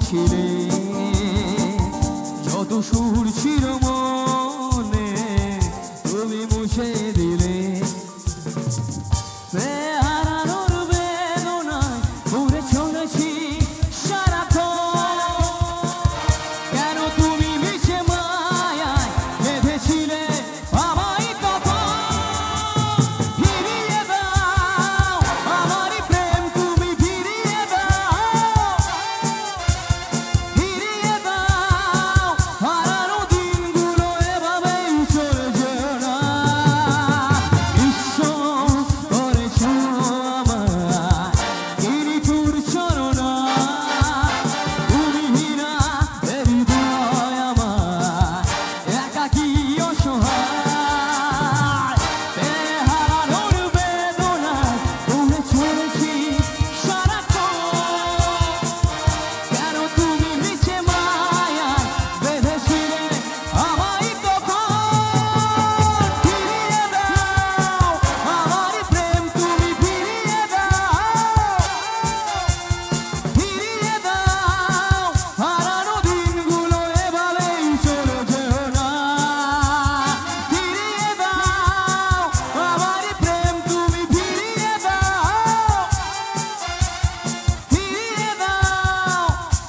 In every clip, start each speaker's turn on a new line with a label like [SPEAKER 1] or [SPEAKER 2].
[SPEAKER 1] ছিলে যত সুর ছিল মনে তুমি মুছে দিলে হারানোর বেদনায় ঘুরে চলেছি সারাক্ষণ কেন তুমি মিছে মায়ায় বেঁধেছিলে আমায় কখন ফিরিয়ে দাও আমার প্রেম তুমি ফিরিয়ে দাও হারানো দিনগুলো এভাবেই চলে যেও না বিশ্বাস করেছ আমায় গিরিপুর চরণা তুমি না হৃদয় আমার একাকী অসহায় হারানোর বেদনায় ঘুরে চলেছি সারাক্ষণ কেন তুমি মিছে মায়ায় বেঁধেছিলে আমায় কখন ফিরিয়ে দাও আমার প্রেম তুমি ফিরিয়ে দাও হারানো দিনগুলো এভাবেই চলে যেও না ফিরিয়ে দাও আমার প্রেম তুমি ফিরিয়ে দাও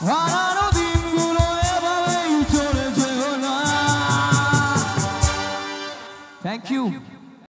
[SPEAKER 1] হারানো দিনগুলো এভাবেই চলে যেও না থ্যাংক ইউ